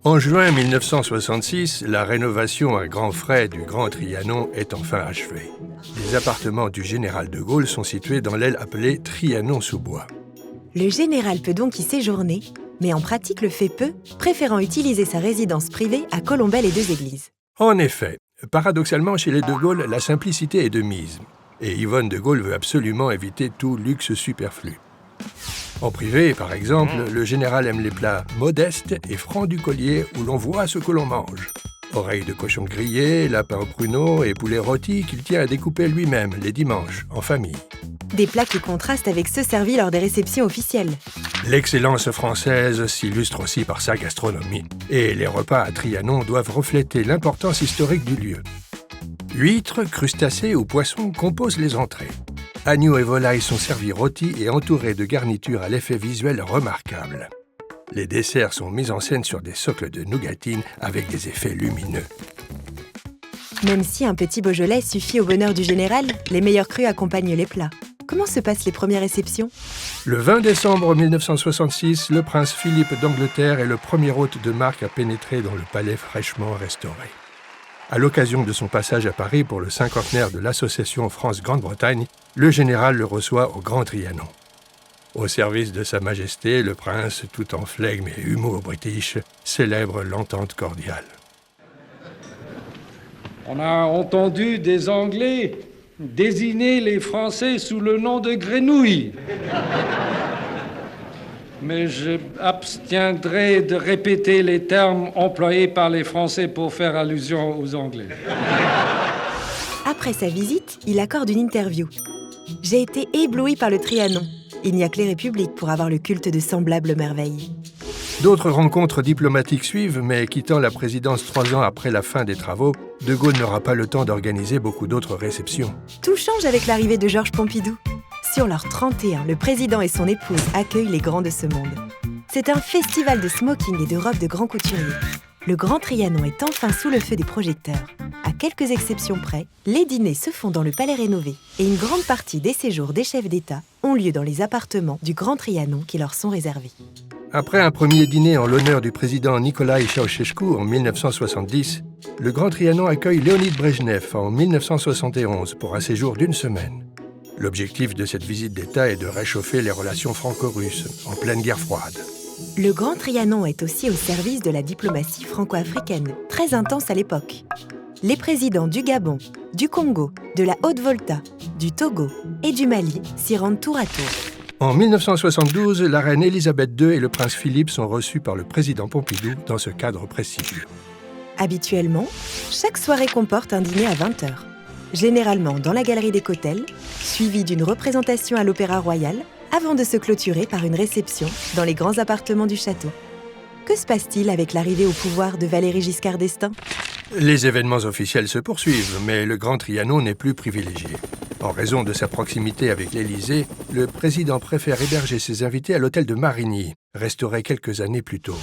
En juin 1966, la rénovation à grands frais du Grand Trianon est enfin achevée. Les appartements du général de Gaulle sont situés dans l'aile appelée Trianon-sous-Bois. Le général peut donc y séjourner, mais en pratique le fait peu, préférant utiliser sa résidence privée à Colombey-les-Deux-Églises. En effet, paradoxalement, chez les de Gaulle, la simplicité est de mise. Et Yvonne de Gaulle veut absolument éviter tout luxe superflu. En privé, par exemple, le général aime les plats modestes et francs du collier où l'on voit ce que l'on mange. Oreilles de cochon grillées, lapin au pruneau et poulet rôti qu'il tient à découper lui-même les dimanches, en famille. Des plats qui contrastent avec ceux servis lors des réceptions officielles. L'excellence française s'illustre aussi par sa gastronomie. Et les repas à Trianon doivent refléter l'importance historique du lieu. Huîtres, crustacés ou poissons composent les entrées. Agneaux et volailles sont servis rôtis et entourés de garnitures à l'effet visuel remarquable. Les desserts sont mis en scène sur des socles de nougatine avec des effets lumineux. Même si un petit Beaujolais suffit au bonheur du général, les meilleurs crus accompagnent les plats. Comment se passent les premières réceptions ? Le 20 décembre 1966, le prince Philippe d'Angleterre est le premier hôte de marque à pénétrer dans le palais fraîchement restauré. À l'occasion de son passage à Paris pour le cinquantenaire de l'association France-Grande-Bretagne, le général le reçoit au Grand Trianon. Au service de Sa Majesté, le prince, tout en flegme et humour british, célèbre l'entente cordiale. On a entendu des Anglais désigner les Français sous le nom de grenouilles. Mais je abstiendrai de répéter les termes employés par les Français pour faire allusion aux Anglais. Après sa visite, il accorde une interview. « J'ai été ébloui par le Trianon. Il n'y a que les républiques pour avoir le culte de semblables merveilles. » D'autres rencontres diplomatiques suivent, mais quittant la présidence 3 ans après la fin des travaux, de Gaulle n'aura pas le temps d'organiser beaucoup d'autres réceptions. Tout change avec l'arrivée de Georges Pompidou. Sur leur 31, le président et son épouse accueillent les grands de ce monde. C'est un festival de smoking et de robes de grands couturiers. Le Grand Trianon est enfin sous le feu des projecteurs. À quelques exceptions près, les dîners se font dans le palais rénové et une grande partie des séjours des chefs d'État ont lieu dans les appartements du Grand Trianon qui leur sont réservés. Après un premier dîner en l'honneur du président Nicolaï Ceausescu en 1970, le Grand Trianon accueille Léonid Brejnev en 1971 pour un séjour d'1 semaine. L'objectif de cette visite d'État est de réchauffer les relations franco-russes en pleine guerre froide. Le Grand Trianon est aussi au service de la diplomatie franco-africaine, très intense à l'époque. Les présidents du Gabon, du Congo, de la Haute-Volta, du Togo et du Mali s'y rendent tour à tour. En 1972, la reine Elisabeth II et le prince Philippe sont reçus par le président Pompidou dans ce cadre prestigieux. Habituellement, chaque soirée comporte un dîner à 20h. Généralement dans la galerie des Cotels, suivi d'une représentation à l'Opéra Royal, avant de se clôturer par une réception dans les grands appartements du château. Que se passe-t-il avec l'arrivée au pouvoir de Valéry Giscard d'Estaing ? Les événements officiels se poursuivent, mais le Grand Trianon n'est plus privilégié. En raison de sa proximité avec l'Élysée, le président préfère héberger ses invités à l'hôtel de Marigny, restauré quelques années plus tôt.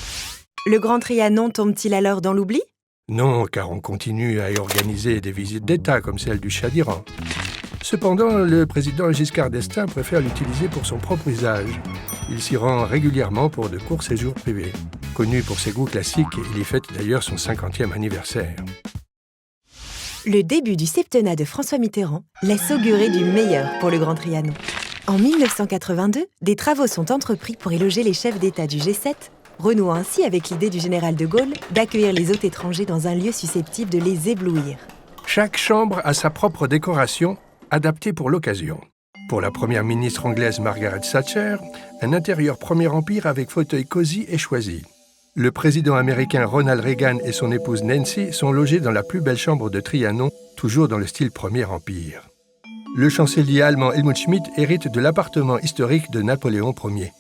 Le Grand Trianon tombe-t-il alors dans l'oubli ? Non, car on continue à y organiser des visites d'État comme celle du Shah d'Iran. Cependant, le président Giscard d'Estaing préfère l'utiliser pour son propre usage. Il s'y rend régulièrement pour de courts séjours privés. Connu pour ses goûts classiques, il y fête d'ailleurs son 50e anniversaire. Le début du septennat de François Mitterrand laisse augurer du meilleur pour le Grand Trianon. En 1982, des travaux sont entrepris pour y loger les chefs d'État du G7, renouant ainsi avec l'idée du général de Gaulle d'accueillir les hôtes étrangers dans un lieu susceptible de les éblouir. Chaque chambre a sa propre décoration, adaptée pour l'occasion. Pour la première ministre anglaise Margaret Thatcher, un intérieur Premier Empire avec fauteuil cosy est choisi. Le président américain Ronald Reagan et son épouse Nancy sont logés dans la plus belle chambre de Trianon, toujours dans le style Premier Empire. Le chancelier allemand Helmut Schmidt hérite de l'appartement historique de Napoléon Ier.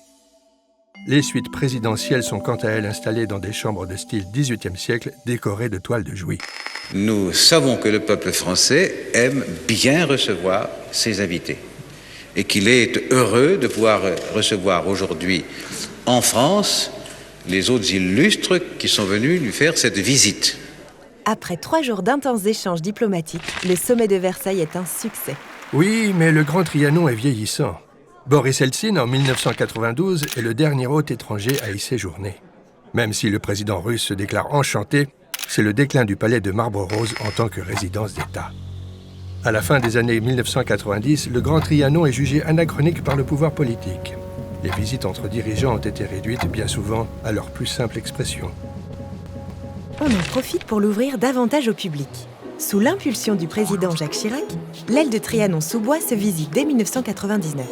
Les suites présidentielles sont quant à elles installées dans des chambres de style XVIIIe siècle décorées de toiles de Jouy. Nous savons que le peuple français aime bien recevoir ses invités et qu'il est heureux de pouvoir recevoir aujourd'hui en France les autres illustres qui sont venus lui faire cette visite. Après 3 jours d'intenses échanges diplomatiques, le sommet de Versailles est un succès. Oui, mais le Grand Trianon est vieillissant. Boris Eltsine, en 1992, est le dernier hôte étranger à y séjourner. Même si le président russe se déclare enchanté, c'est le déclin du palais de Marbre Rose en tant que résidence d'État. À la fin des années 1990, le Grand Trianon est jugé anachronique par le pouvoir politique. Les visites entre dirigeants ont été réduites bien souvent à leur plus simple expression. On en profite pour l'ouvrir davantage au public. Sous l'impulsion du président Jacques Chirac, l'aile de Trianon-sous-Bois se visite dès 1999.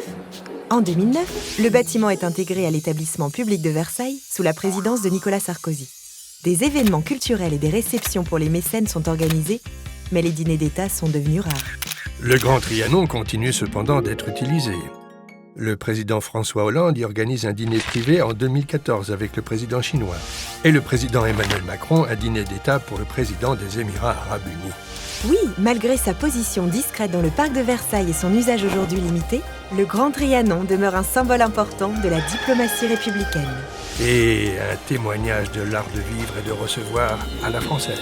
En 2009, le bâtiment est intégré à l'établissement public de Versailles sous la présidence de Nicolas Sarkozy. Des événements culturels et des réceptions pour les mécènes sont organisés, mais les dîners d'État sont devenus rares. Le Grand Trianon continue cependant d'être utilisé. Le président François Hollande y organise un dîner privé en 2014 avec le président chinois. Et le président Emmanuel Macron un dîner d'État pour le président des Émirats arabes unis. Oui, malgré sa position discrète dans le parc de Versailles et son usage aujourd'hui limité, le Grand Trianon demeure un symbole important de la diplomatie républicaine. Et un témoignage de l'art de vivre et de recevoir à la française.